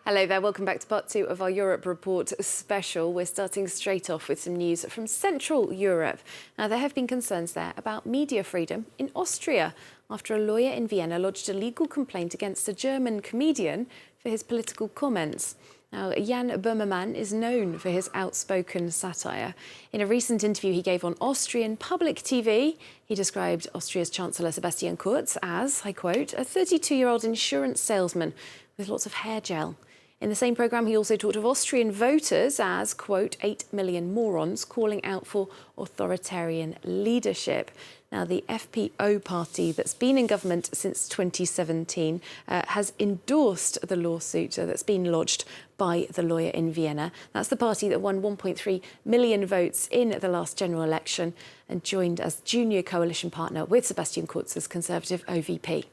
Hello there, welcome back to part two of our Europe Report special. We're starting straight off with some news from Central Europe. Now, there have been concerns there about media freedom in Austria after a lawyer in Vienna lodged a legal complaint against a German comedian for his political comments. Now, Jan Böhmermann is known for his outspoken satire. In a recent interview he gave on Austrian public TV, he described Austria's Chancellor Sebastian Kurz as, I quote, a 32-year-old insurance salesman with lots of hair gel. In the same programme, he also talked of Austrian voters as, quote, 8 million morons calling out for authoritarian leadership. Now, the FPO party that's been in government since 2017 has endorsed the lawsuit that's been lodged by the lawyer in Vienna. That's the party that won 1.3 million votes in the last general election and joined as junior coalition partner with Sebastian Kurz's Conservative OVP.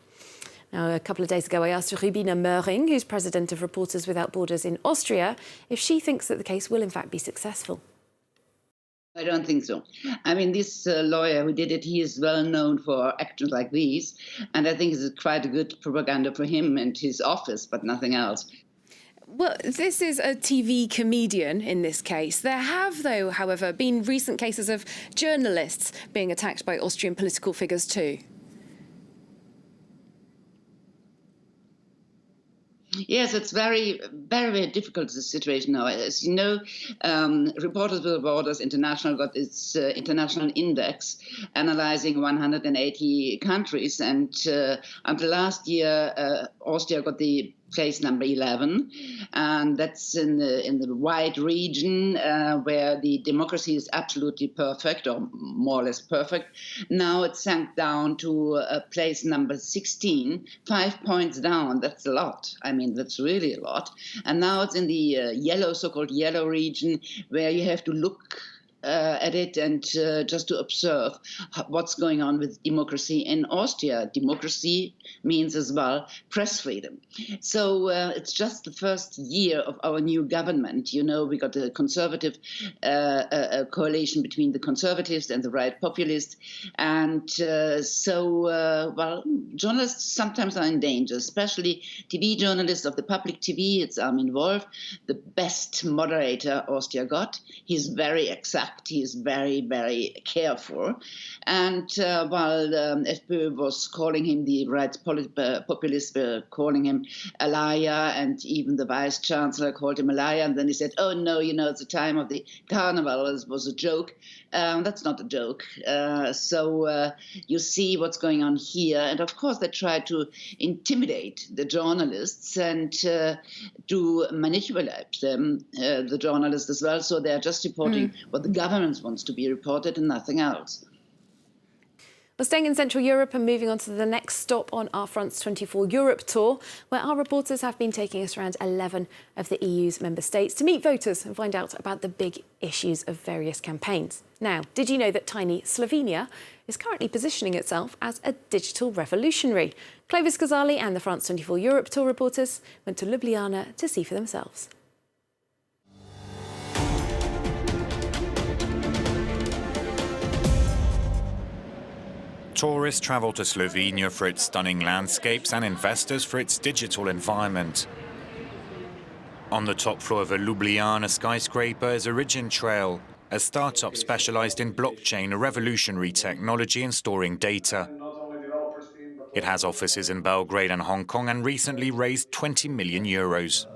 Now, a couple of days ago, I asked Rubina Möhring, who's president of Reporters Without Borders in Austria, if she thinks that the case will in fact be successful. I don't think so. I mean, this lawyer who did it, he is well known for actions like these. And I think it's quite a good propaganda for him and his office, but nothing else. Well, this is a TV comedian in this case. There have, though, however, been recent cases of journalists being attacked by Austrian political figures too. Yes, it's very, very difficult, the situation now. As you know, Reporters Without Borders International got its international index analyzing 180 countries. And until last year, Austria got the place number 11, and that's in the wide region where the democracy is absolutely perfect, or more or less perfect. Now it sank down to place number 16, 5 points down. That's a lot. I mean, that's really a lot. And now it's in the yellow, so-called yellow region, where you have to look at it and just to observe what's going on with democracy in Austria. Democracy means as well press freedom. So it's just the first year of our new government. You know, we got a conservative coalition between the conservatives and the right populists. And well, journalists sometimes are in danger, especially TV journalists of the public TV. It's Armin Wolf, the best moderator Austria got. He's very exact. He is very, very careful. And while FPÖ was calling him, the right populists were calling him a liar, and even the vice chancellor called him a liar. And then he said, oh, no, you know, it's the time of the carnival. It was a joke. That's not a joke. So you see what's going on here. And of course, they try to intimidate the journalists and to manipulate them, the journalists as well. So they're just reporting what the government wants to be reported and nothing else. Well, staying in Central Europe and moving on to the next stop on our France 24 Europe tour, where our reporters have been taking us around 11 of the EU's member states to meet voters and find out about the big issues of various campaigns. Now, did you know that tiny Slovenia is currently positioning itself as a digital revolutionary? Clovis Ghazali and the France 24 Europe tour reporters went to Ljubljana to see for themselves. Tourists travel to Slovenia for its stunning landscapes and investors for its digital environment. On the top floor of a Ljubljana skyscraper is Origin Trail, a startup specialized in blockchain, a revolutionary technology in storing data. It has offices in Belgrade and Hong Kong and recently raised 20 million euros.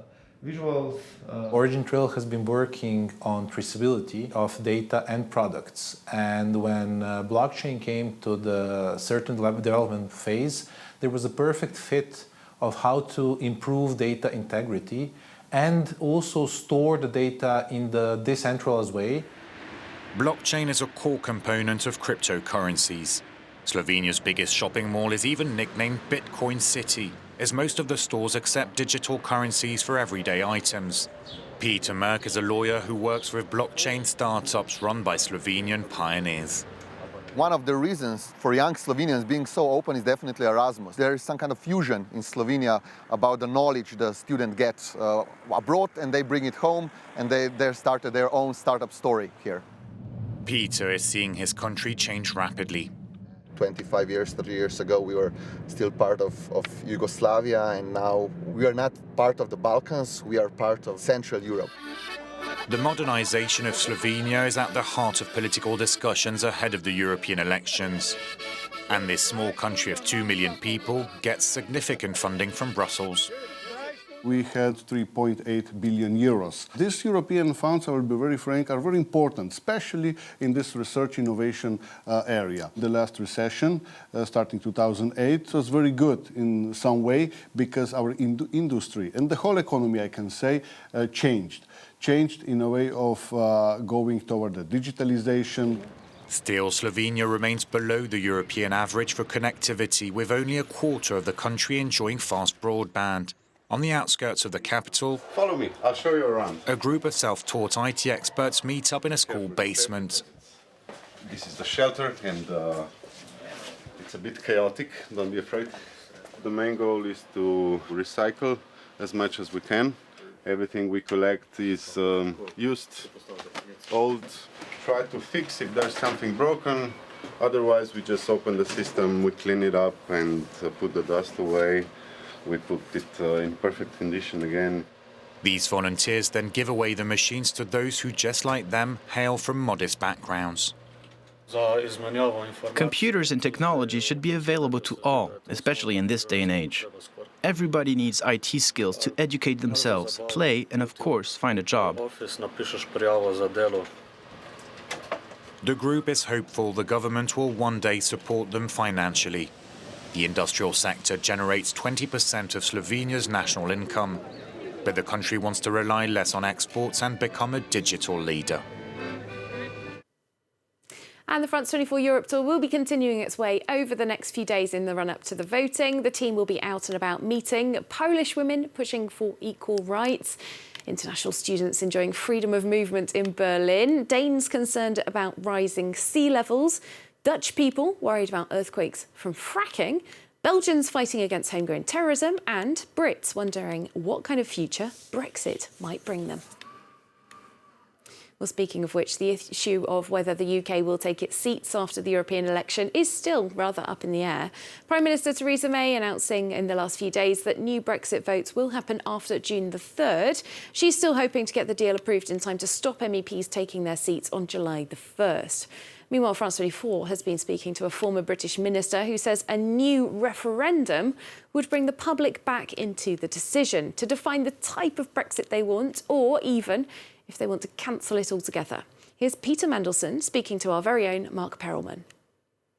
Origin Trail has been working on traceability of data and products, and when blockchain came to the certain development phase, there was a perfect fit of how to improve data integrity and also store the data in the decentralized way. Blockchain is a core component of cryptocurrencies. Slovenia's biggest shopping mall is even nicknamed Bitcoin City, as most of the stores accept digital currencies for everyday items. Peter Merk is a lawyer who works with blockchain startups run by Slovenian pioneers. One of the reasons for young Slovenians being so open is definitely Erasmus. There is some kind of fusion in Slovenia about the knowledge the student gets abroad, and they bring it home, and they started their own startup story here. Peter is seeing his country change rapidly. 25 years, 30 years ago, we were still part of Yugoslavia, and now we are not part of the Balkans, we are part of Central Europe. The modernization of Slovenia is at the heart of political discussions ahead of the European elections. And this small country of 2 million people gets significant funding from Brussels. We had 3.8 billion euros. These European funds, I will be very frank, are very important, especially in this research innovation area. The last recession, starting 2008, was very good in some way because our industry and the whole economy, I can say, changed in a way of going toward the digitalization. Still, Slovenia remains below the European average for connectivity, with only a quarter of the country enjoying fast broadband. On the outskirts of the capital, Follow me, I'll show you around. a group of self-taught IT experts meet up in a school basement. This is the shelter, and it's a bit chaotic, don't be afraid. The main goal is to recycle as much as we can. Everything we collect is used, old, try to fix if there's something broken. Otherwise, we just open the system, we clean it up and put the dust away. We put it in perfect condition again. These volunteers then give away the machines to those who, just like them, hail from modest backgrounds. Computers and technology should be available to all, especially in this day and age. Everybody needs IT skills to educate themselves, play, and of course, find a job. The group is hopeful the government will one day support them financially. The industrial sector generates 20% of Slovenia's national income, but the country wants to rely less on exports and become a digital leader. And the France 24 Europe tour will be continuing its way over the next few days in the run-up to the voting. The team will be out and about meeting Polish women pushing for equal rights, international students enjoying freedom of movement in Berlin, Danes concerned about rising sea levels, Dutch people worried about earthquakes from fracking, Belgians fighting against homegrown terrorism, and Brits wondering what kind of future Brexit might bring them. Well, speaking of which, the issue of whether the UK will take its seats after the European election is still rather up in the air. Prime Minister Theresa May announcing in the last few days that new Brexit votes will happen after June the 3rd. She's still hoping to get the deal approved in time to stop MEPs taking their seats on July the 1st. Meanwhile, France 24 has been speaking to a former British minister who says a new referendum would bring the public back into the decision to define the type of Brexit they want, or even if they want to cancel it altogether. Here's Peter Mandelson speaking to our very own Mark Perelman.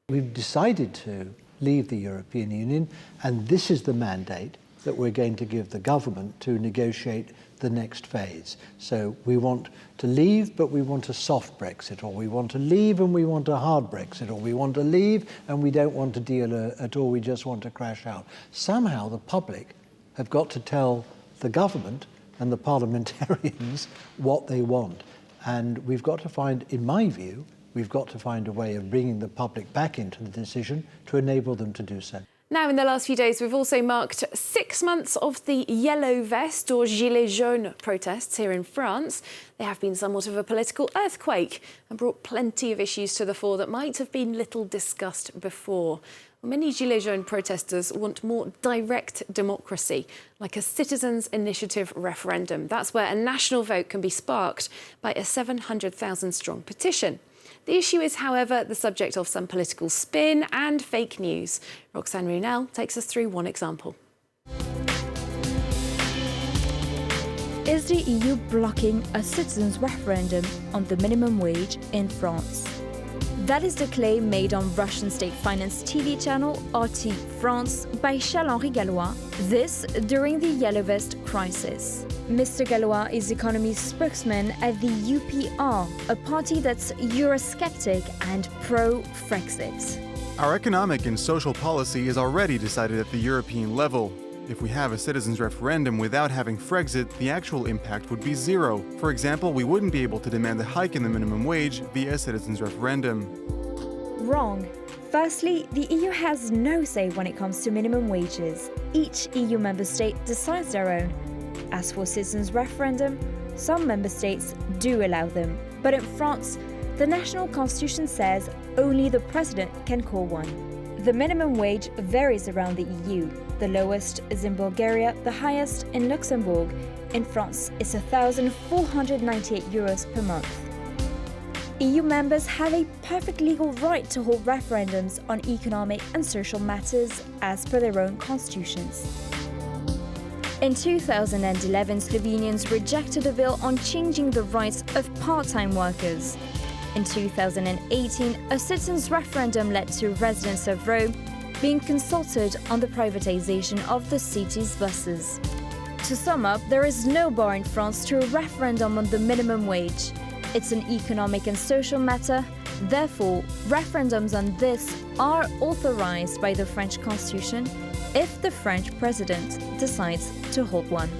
We've decided to leave the European Union, and this is the mandate that we're going to give the government to negotiate the next phase. So we want to leave, but we want a soft Brexit, or we want to leave and we want a hard Brexit, or we want to leave and we don't want to deal at all, we just want to crash out. Somehow the public have got to tell the government and the parliamentarians what they want. And we've got to find, in my view, we've got to find a way of bringing the public back into the decision to enable them to do so. Now, in the last few days, we've also marked 6 months of the yellow vest or gilets jaunes protests here in France. They have been somewhat of a political earthquake and brought plenty of issues to the fore that might have been little discussed before. Well, many gilets jaunes protesters want more direct democracy, like a citizens' initiative referendum. That's where a national vote can be sparked by a 700,000-strong petition. The issue is, however, the subject of some political spin and fake news. Roxanne Runel takes us through one example. Is the EU blocking a citizens' referendum on the minimum wage in France? That is the claim made on Russian state-financed TV channel RT France by Charles-Henri Gallois, this during the Yellow Vest crisis. Mr. Gallois is economy spokesman at the UPR, a party that's Eurosceptic and pro-Frexit. Our economic and social policy is already decided at the European level. If we have a citizens' referendum without having Frexit, the actual impact would be zero. For example, we wouldn't be able to demand a hike in the minimum wage via a citizens' referendum. Wrong. Firstly, the EU has no say when it comes to minimum wages. Each EU member state decides their own. As for citizens' referendum, some member states do allow them. But in France, The national constitution says only the president can call one. The minimum wage varies around the EU. The lowest is in Bulgaria, the highest in Luxembourg. In France, it's €1,498 per month. EU members have a perfect legal right to hold referendums on economic and social matters as per their own constitutions. In 2011, Slovenians rejected a bill on changing the rights of part-time workers. In 2018, a citizens' referendum led to residents of Rome being consulted on the privatization of the city's buses. To sum up, there is no bar in France to a referendum on the minimum wage. It's an economic and social matter. Therefore, referendums on this are authorized by the French Constitution if the French president decides to hold one.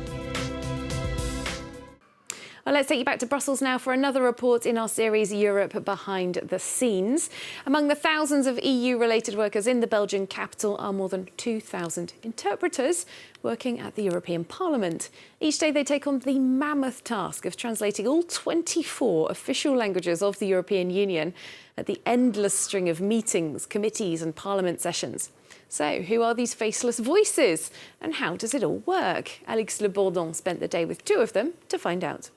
Well, let's take you back to Brussels now for another report in our series Europe Behind the Scenes. Among the thousands of EU-related workers in the Belgian capital are more than 2,000 interpreters working at the European Parliament. Each day they take on the mammoth task of translating all 24 official languages of the European Union at the endless string of meetings, committees and Parliament sessions. So, who are these faceless voices and how does it all work? Alix Le Bourdon spent the day with two of them to find out.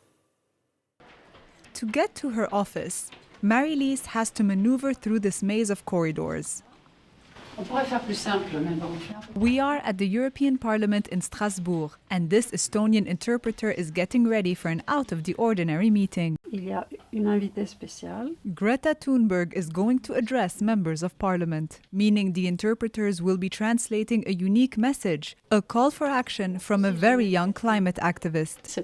To get to her office, Marie-Lise has to maneuver through this maze of corridors. We are at the European Parliament in Strasbourg, and this Estonian interpreter is getting ready for an out-of-the-ordinary meeting. Greta Thunberg is going to address members of Parliament, meaning the interpreters will be translating a unique message, a call for action from a very young climate activist.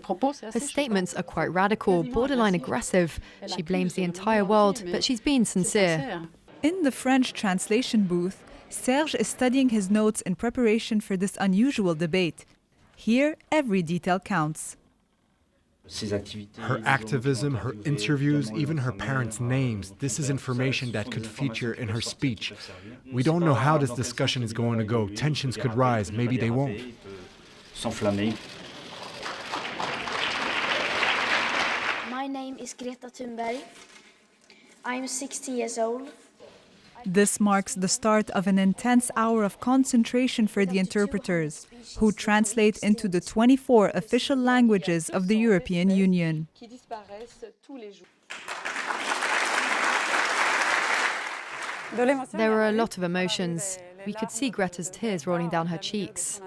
Her statements are quite radical, borderline aggressive. She blames the entire world, but she's been sincere. In the French translation booth, Serge is studying his notes in preparation for this unusual debate. Here, every detail counts. Her activism, her interviews, even her parents' names, this is information that could feature in her speech. We don't know how this discussion is going to go. Tensions could rise, maybe they won't. My name is Greta Thunberg. I am 16 years old. This marks the start of an intense hour of concentration for the interpreters, who translate into the 24 official languages of the European Union. There were a lot of emotions. We could see Greta's tears rolling down her cheeks.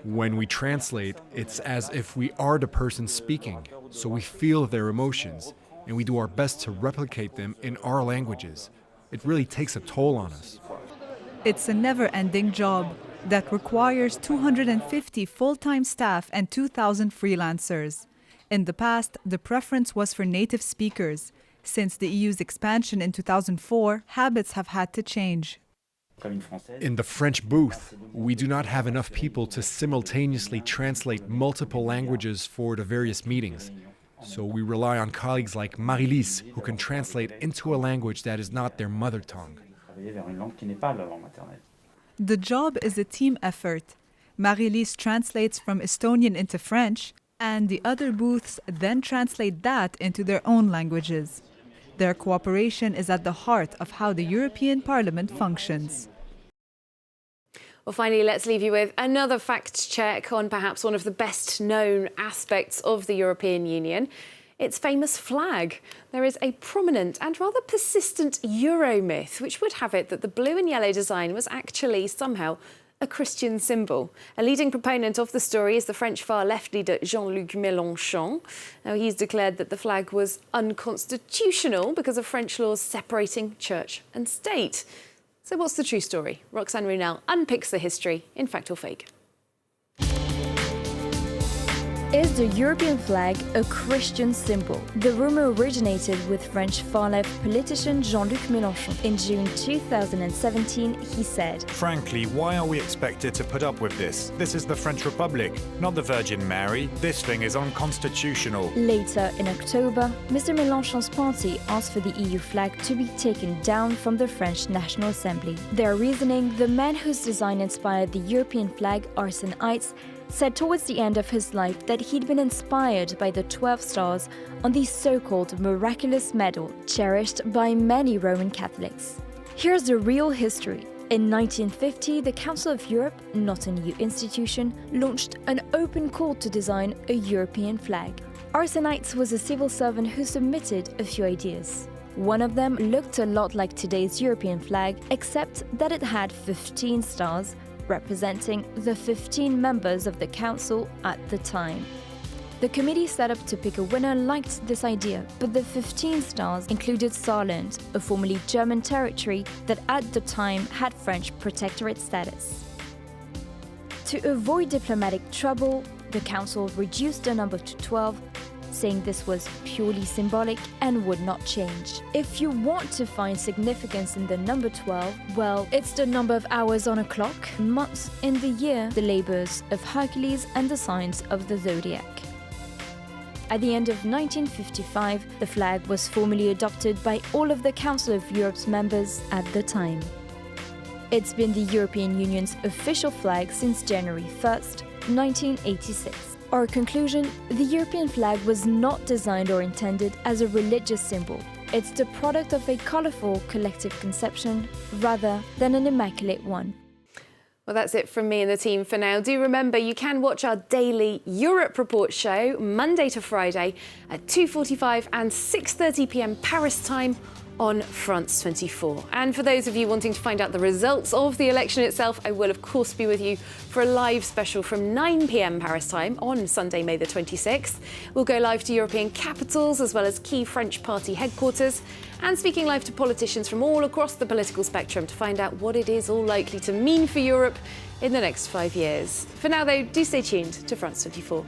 When we translate, it's as if we are the person speaking, so we feel their emotions, and we do our best to replicate them in our languages. It really takes a toll on us. It's a never-ending job that requires 250 full-time staff and 2,000 freelancers. In the past, the preference was for native speakers. Since the EU's expansion in 2004, habits have had to change. In the French booth, we do not have enough people to simultaneously translate multiple languages for the various meetings. So we rely on colleagues like Marie-Lise, who can translate into a language that is not their mother tongue. The job is a team effort. Marie-Lise translates from Estonian into French, and the other booths then translate that into their own languages. Their cooperation is at the heart of how the European Parliament functions. Well, finally, let's leave you with another fact check on perhaps one of the best known aspects of the European Union, its famous flag. There is a prominent and rather persistent Euro myth, which would have it that the blue and yellow design was actually somehow a Christian symbol. A leading proponent of the story is the French far-left leader Jean-Luc Mélenchon. Now, he's declared that the flag was unconstitutional because of French laws separating church and state. So what's the true story? Roxane Runel unpicks the history in Fact or Fake. Is the European flag a Christian symbol? The rumor originated with French far-left politician Jean-Luc Mélenchon. In June 2017, he said, "Frankly, why are we expected to put up with this? This is the French Republic, not the Virgin Mary. This thing is unconstitutional." Later in October, Mr. Mélenchon's party asked for the EU flag to be taken down from the French National Assembly. Their reasoning, the men whose design inspired the European flag, Arsène Heitz, said towards the end of his life that he'd been inspired by the 12 stars on the so-called miraculous medal cherished by many Roman Catholics. Here's the real history. In 1950, the Council of Europe, not a new institution, launched an open call to design a European flag. Arsenites was a civil servant who submitted a few ideas. One of them looked a lot like today's European flag, except that it had 15 stars, representing the 15 members of the Council at the time. The committee set up to pick a winner liked this idea, but the 15 stars included Saarland, a formerly German territory that at the time had French protectorate status. To avoid diplomatic trouble, the Council reduced the number to 12, saying this was purely symbolic and would not change. If you want to find significance in the number 12, well, it's the number of hours on a clock, months in the year, the labors of Hercules, and the signs of the zodiac. At the end of 1955, the flag was formally adopted by all of the Council of Europe's members at the time. It's been the European Union's official flag since January 1st, 1986. Our conclusion: the European flag was not designed or intended as a religious symbol. It's the product of a colourful collective conception rather than an immaculate one. Well, that's it from me and the team for now. Do remember, you can watch our daily Europe Report show Monday to Friday at 2:45 and 6:30 p.m. Paris time on France 24. And for those of you wanting to find out the results of the election itself, I will of course be with you for a live special from 9 p.m. Paris time on Sunday, May the 26th. We'll go live to European capitals as well as key French party headquarters, and speaking live to politicians from all across the political spectrum to find out what it is all likely to mean for Europe in the next 5 years. For now though, do stay tuned to France 24.